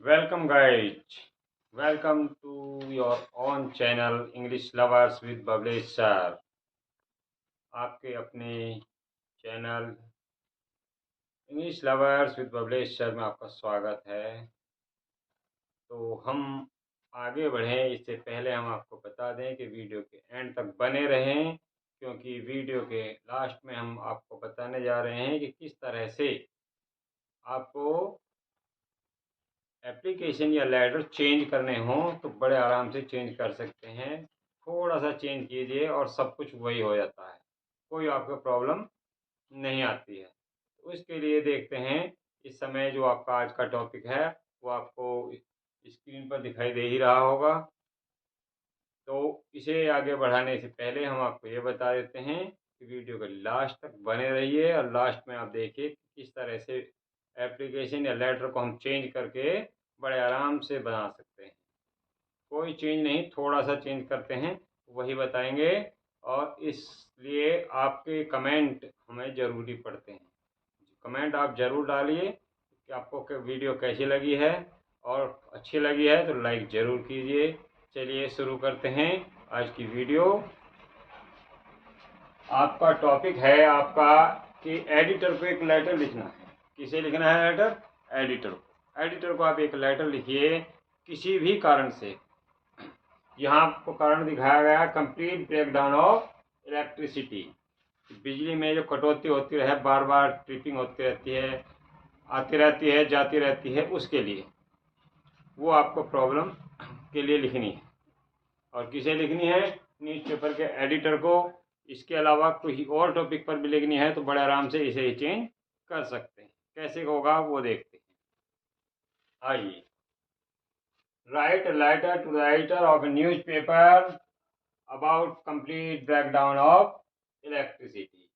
Welcome guys. Welcome to your own channel English Lovers with Bablesh sir. आपके अपने channel English lovers with Bablesh sir में आपका स्वागत है। तो हम आगे बढ़ें इससे पहले हम आपको बता दें कि वीडियो के एंड तक बने रहें, क्योंकि वीडियो के लास्ट में हम आपको बताने जा रहे हैं कि किस तरह से आपको एप्लीकेशन या लेटर चेंज करने हों तो बड़े आराम से चेंज कर सकते हैं। थोड़ा सा चेंज कीजिए और सब कुछ वही हो जाता है, कोई आपको प्रॉब्लम नहीं आती है। तो इसके लिए देखते हैं इस समय जो आपका आज का टॉपिक है वो आपको स्क्रीन पर दिखाई दे ही रहा होगा। तो इसे आगे बढ़ाने से पहले हम आपको ये बता देते हैं कि वीडियो के लास्ट तक बने रहिए और लास्ट में आप देखिए किस तरह से एप्लीकेशन या लेटर को हम चेंज करके बड़े आराम से बना सकते हैं। कोई चेंज नहीं, थोड़ा सा चेंज करते हैं वही बताएंगे, और इसलिए आपके कमेंट हमें ज़रूरी पड़ते हैं। कमेंट आप ज़रूर डालिए कि आपको वीडियो कैसी लगी है, और अच्छी लगी है तो लाइक ज़रूर कीजिए। चलिए शुरू करते हैं आज की वीडियो। आपका टॉपिक है आपका कि एडिटर को एक लेटर लिखना है। किसे लिखना है लेटर? एडिटर को। एडिटर को आप एक लेटर लिखिए किसी भी कारण से। यहाँ आपको कारण दिखाया गया है, कंप्लीट ब्रेकडाउन ऑफ इलेक्ट्रिसिटी। बिजली में जो कटौती होती रहे, बार बार ट्रिपिंग होती रहती है, आती रहती है, जाती रहती है, उसके लिए वो आपको प्रॉब्लम के लिए लिखनी है। और किसे लिखनी है? न्यूज़पेपर के एडिटर को। इसके अलावा कोई और टॉपिक पर भी लिखनी है तो बड़े आराम से इसे चेंज कर सकते हैं। कैसे होगा वो देखते हैं। आइए। Write a letter to the editor of a newspaper about complete breakdown of electricity.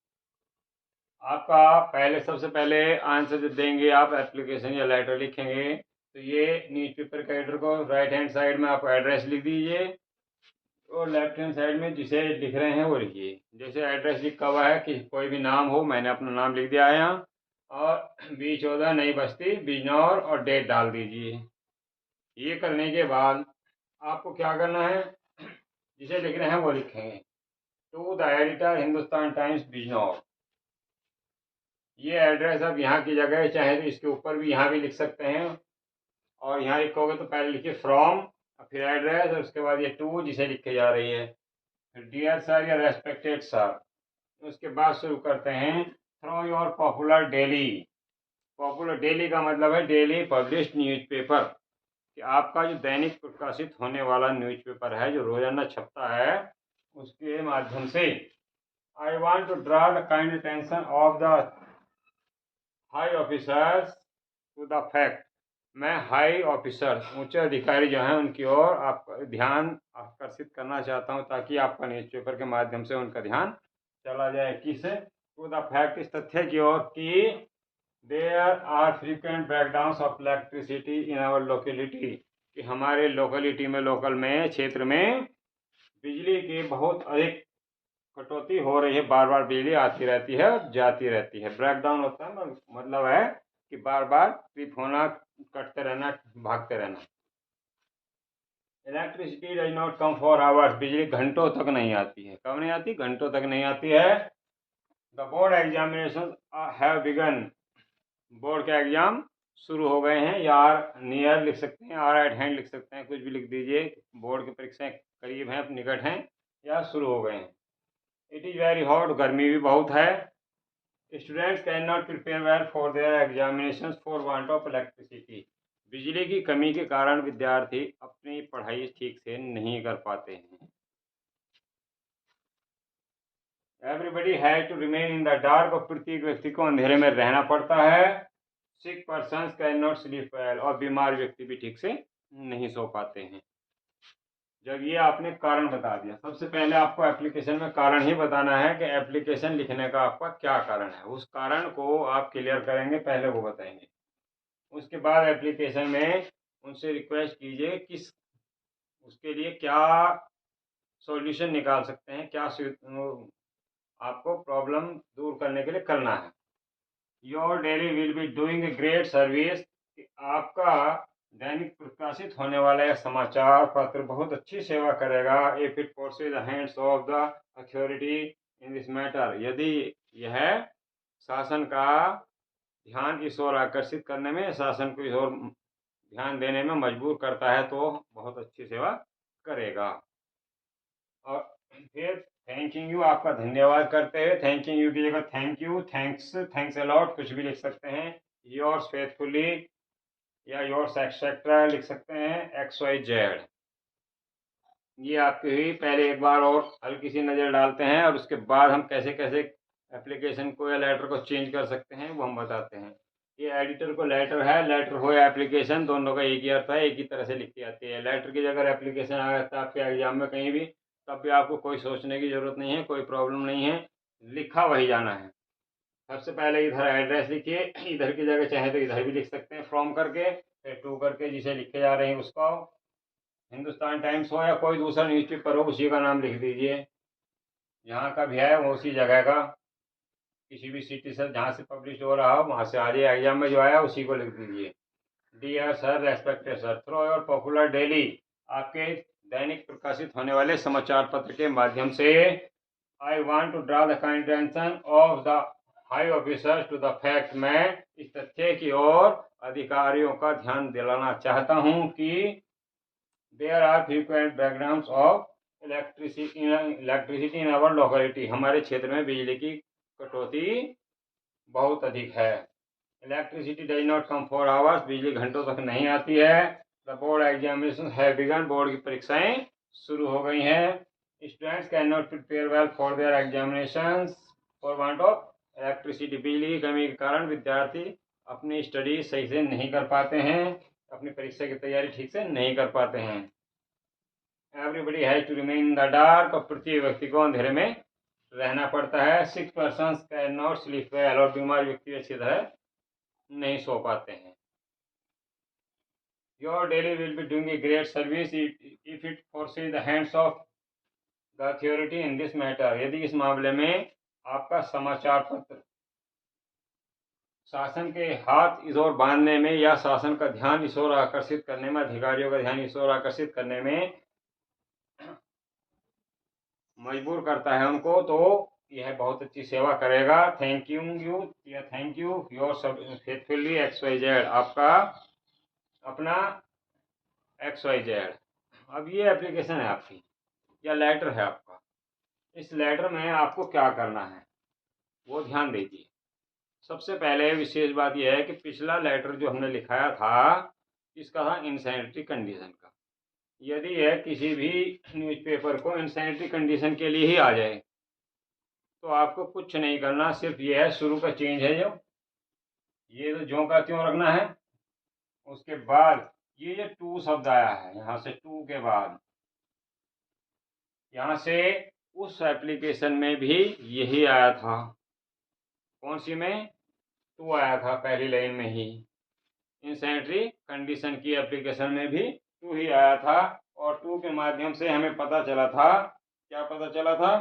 आपका पहले सबसे पहले आंसर जो देंगे आप, एप्लीकेशन या लेटर लिखेंगे तो ये न्यूज़पेपर के एडिटर को राइट हैंड साइड में आप एड्रेस लिख दीजिए, और लेफ्ट हैंड साइड में जिसे लिख रहे हैं वो लिखिए। जैसे एड्रेस लिखा हुआ है कि कोई भी नाम हो, मैंने अपना नाम लिख दिया है यहाँ, और B14 नई बस्ती बिजनौर, और डेट डाल दीजिए। ये करने के बाद आपको क्या करना है, जिसे लिख रहे हैं वो लिखेंगे। To the editor Hindustan Times Bijnor. ये एड्रेस अब यहाँ की जगह चाहे तो इसके ऊपर भी यहाँ भी लिख सकते हैं, और यहाँ लिखोगे तो पहले लिखिए फ्रॉम, फिर एड्रेस, और उसके बाद ये टू जिसे लिखे जा रही है, डियर सर या रेस्पेक्टेड सर। उसके बाद शुरू करते हैं through your popular daily. Popular daily का मतलब है डेली पब्लिश्ड न्यूज़पेपर, कि आपका जो दैनिक प्रकाशित होने वाला न्यूज़पेपर है, जो रोजाना छपता है, उसके माध्यम से। I want to draw the kind attention of the high officers to the fact. मैं हाई ऑफिसर, ऊंचे अधिकारी जो हैं उनकी ओर आपका ध्यान आकर्षित करना चाहता हूं, ताकि आपका न्यूज़पेपर के माध्यम से उनका ध्यान चला जाए किस टू द फैक्ट, इस तथ्य की ओर कि there are frequent breakdown of electricity in our locality, कि हमारे लोकेलिटी में, लोकल में, क्षेत्र में बिजली की बहुत अधिक कटौती हो रही है। बार बार बिजली आती रहती है और जाती रहती है। ब्रेकडाउन होता है मतलब है कि बार बार ट्रिप होना, कटते रहना, भागते रहना। Electricity does not come for hours, बिजली घंटों तक नहीं आती है। कब नहीं आती? घंटों तक नहीं आती है। The board examination have begun, board के एग्जाम शुरू हो गए हैं। या नियर लिख सकते हैं, आर एट हैंड लिख सकते हैं, कुछ भी लिख दीजिए। बोर्ड की परीक्षाएं करीब हैं, निकट हैं, या शुरू हो गए हैं। इट इज़ वेरी हॉट, गर्मी भी बहुत है। Students can not prepare well for there examination for want of electricity, बिजली की कमी के कारण विद्यार्थी अपनी पढ़ाई ठीक से नहीं कर पाते हैं। Everybody has to remain in the dark, और प्रत्येक व्यक्ति को अंधेरे में रहना पड़ता है। Sick persons can not sleep well, और बीमार व्यक्ति भी ठीक से नहीं सो पाते हैं। जब ये आपने कारण बता दिया, सबसे पहले आपको एप्लीकेशन में कारण ही बताना है कि एप्लीकेशन लिखने का आपका क्या कारण है। उस कारण को आप क्लियर करेंगे, पहले वो बताएंगे। उसके बाद एप्लीकेशन में उनसे रिक्वेस्ट कीजिए किस उसके लिए क्या सॉल्यूशन निकाल सकते हैं, क्या आपको प्रॉब्लम दूर करने के लिए करना है। Your daily will be doing a great service, आपका दैनिक प्रकाशित होने वाला यह समाचार पत्र बहुत अच्छी सेवा करेगा if it forces the hands of the authority in this matter. यदि यह शासन का ध्यान इस ओर आकर्षित करने में, शासन को इस ओर ध्यान देने में मजबूर करता है तो बहुत अच्छी सेवा करेगा। और फिर थैंकिंग यू, आपका धन्यवाद करते हैं। थैंकिंग यू की जगह thank you, thanks, thanks a lot कुछ भी लिख सकते हैं। योर्स फेथफुली या योर्स एक्सेट्रा लिख सकते हैं, XYZ। ये आपकी हुई। पहले एक बार और हल्की सी नज़र डालते हैं और उसके बाद हम कैसे कैसे एप्लीकेशन को या लेटर को चेंज कर सकते हैं वो हम बताते हैं। ये एडिटर को लेटर है, लेटर हो या एप्लीकेशन, दोनों का एक ही अर्थ है, एक ही तरह से लिखी जाती है। लेटर की जगह एप्लीकेशन आ जाता है आपके एग्जाम में कहीं भी, तब भी आपको कोई सोचने की ज़रूरत नहीं है, कोई प्रॉब्लम नहीं है, लिखा वही जाना है। सबसे पहले इधर एड्रेस लिखिए, इधर की जगह चाहे तो इधर भी लिख सकते हैं फ्रॉम करके, फिर टू करके जिसे लिखे जा रहे हैं उसको, हिंदुस्तान टाइम्स हो या कोई दूसरा न्यूज़पेपर हो उसी का नाम लिख दीजिए, जहाँ का भी है वो उसी जगह का, किसी भी सिटी से जहाँ से पब्लिश हो रहा हो वहाँ से आ जाए, एग्जाम में जो आया उसी को लिख दीजिए। Dear sir, respected sir, through your popular daily, आपके दैनिक प्रकाशित होने वाले समाचार पत्र के माध्यम से I want to draw the kind attention of the high officers to the fact, मैं इस तथ्य की ओर अधिकारियों का ध्यान दिलाना चाहता हूँ कि there are frequent breakdowns of electricity in our locality, हमारे क्षेत्र में बिजली की कटौती बहुत अधिक है। Electricity does not come for hours, बिजली घंटों तक नहीं आती है। The board examination has begun, board की परीक्षाएं शुरू हो गई हैं। Students can not prepare well for their examinations for want of electricity, बिजली की कमी के कारण विद्यार्थी अपनी स्टडी सही से नहीं कर पाते हैं, अपनी परीक्षा की तैयारी ठीक से नहीं कर पाते हैं। Everybody has to remain in the dark, और प्रत्येक व्यक्ति को अंधेरे में रहना पड़ता है। 6 person can not sleep well, और बीमार व्यक्ति अच्छी तरह नहीं सो पाते हैं। Your daily will be doing a great service if it forces the hands of the authority in this matter, यदि इस मामले में आपका समाचार पत्र शासन के हाथ इस ओर बांधने में या शासन का ध्यान इस ओर आकर्षित करने में, अधिकारियों का ध्यान इस ओर आकर्षित करने में मजबूर करता है उनको, तो यह बहुत अच्छी सेवा करेगा। थैंक यू या thank you your faithfully XYZ, आपका अपना XYZ। अब ये एप्लीकेशन है आपकी या लेटर है आपका, इस लेटर में आपको क्या करना है वो ध्यान दीजिए। सबसे पहले विशेष बात यह है कि पिछला लेटर जो हमने लिखाया था इसका था इंसैनिटरी कंडीशन का। यदि यह किसी भी न्यूज़पेपर को इंसैनिटरी कंडीशन के लिए ही आ जाए तो आपको कुछ नहीं करना, सिर्फ ये है शुरू का चेंज है, जो ये तो ज्यों का त्यों रखना है। उसके बाद ये जो टू शब्द आया है, यहाँ से टू के बाद यहाँ से उस एप्लीकेशन में भी यही आया था। कौन सी में? टू आया था पहली लाइन में ही। इंसैनिटरी कंडीशन की एप्लीकेशन में भी टू ही आया था, और टू के माध्यम से हमें पता चला था, क्या पता चला था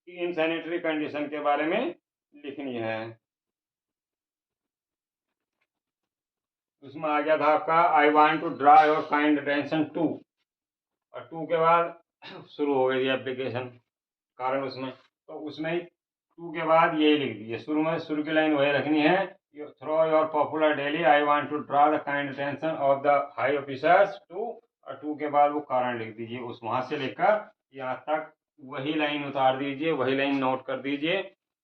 कि इनसैनिटरी कंडीशन के बारे में लिखनी है। उसमें आ गया था आपका I want to draw your kind attention to, और टू के बाद शुरू हो गई थी एप्लीकेशन कारण उसमें, तो उसमें ही टू के बाद यही लिख दीजिए, शुरू में शुरू की लाइन वही रखनी है। Through your popular daily I want to draw the kind attention of the high officers to, और टू के बाद वो कारण लिख दीजिए, उस वहां से लेकर यहाँ तक वही लाइन उतार दीजिए, वही लाइन नोट कर दीजिए,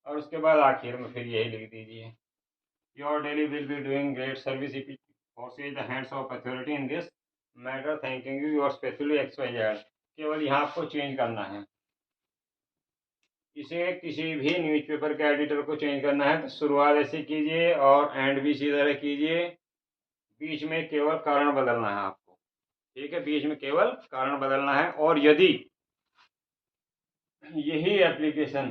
और उसके बाद आखिर में फिर यही लिख दीजिए, your daily will be doing great service if it forces the hands of authority in this matter, thanking you your specially XYZ। केवल यहाँ आपको चेंज करना है, इसे किसी भी न्यूज़पेपर के एडिटर को चेंज करना है तो शुरुआत ऐसे कीजिए और एंड भी इसी तरह कीजिए, बीच में केवल कारण बदलना है आपको, ठीक है, बीच में केवल कारण बदलना है। और यदि यही एप्लीकेशन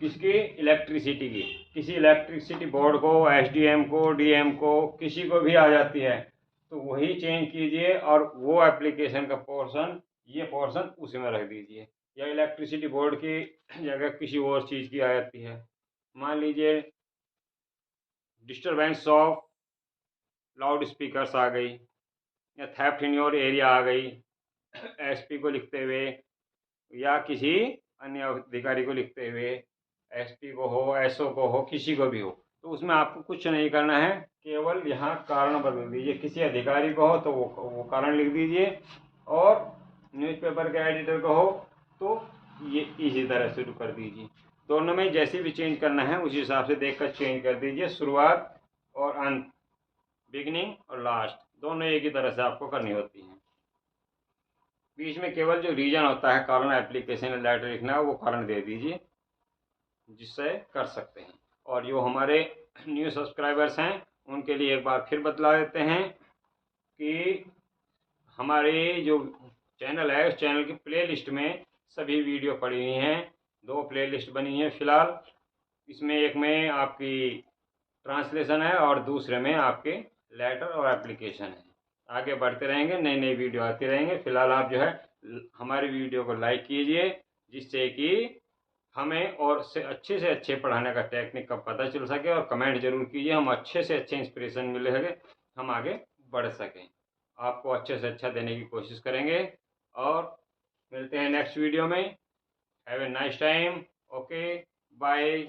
किसकी? इलेक्ट्रिसिटी की, किसी इलेक्ट्रिसिटी बोर्ड को, SDM को, DM को, किसी को भी आ जाती है तो वही चेंज कीजिए, और वो एप्लीकेशन का पोर्शन, ये पोर्शन उसी में रख दीजिए, या इलेक्ट्रिसिटी बोर्ड की जगह किसी और चीज़ की आ जाती है। मान लीजिए डिस्टर्बेंस ऑफ लाउड स्पीकर्स आ गई, या थेफ्ट इन योर एरिया आ गई, एसपी को लिखते हुए या किसी अन्य अधिकारी को लिखते हुए, एसपी को हो, एसओ को हो, किसी को भी हो, तो उसमें आपको कुछ नहीं करना है, केवल यहाँ कारण बदल दीजिए। किसी अधिकारी को हो तो वो कारण लिख दीजिए, और न्यूज़पेपर के एडिटर को हो तो ये इसी तरह शुरू कर दीजिए। दोनों में जैसे भी चेंज करना है उसी हिसाब से देखकर चेंज कर दीजिए। शुरुआत और अंत, बिगिनिंग और लास्ट, दोनों एक ही तरह से आपको करनी होती हैं। बीच में केवल जो रीजन होता है कारण एप्लीकेशन लेटर लिखना है, वो कारण दे दीजिए, जिससे कर सकते हैं। और जो हमारे न्यू सब्सक्राइबर्स हैं उनके लिए एक बार फिर बतला देते हैं कि हमारे जो चैनल है उस चैनल की प्लेलिस्ट में सभी वीडियो पड़ी हुई हैं। 2 प्लेलिस्ट बनी हैं फिलहाल। इसमें एक में आपकी ट्रांसलेशन है और दूसरे में आपके लेटर और एप्लीकेशन है। आगे बढ़ते रहेंगे, नई नई वीडियो आती रहेंगे। फिलहाल आप जो है हमारी वीडियो को लाइक कीजिए, जिससे कि हमें और से अच्छे पढ़ाने का टेक्निक का पता चल सके, और कमेंट जरूर कीजिए, हम अच्छे से अच्छे इंस्पिरेशन मिले सके, हम आगे बढ़ सकें। आपको अच्छे से अच्छा देने की कोशिश करेंगे, और मिलते हैं नेक्स्ट वीडियो में। Have a nice time. Okay, bye.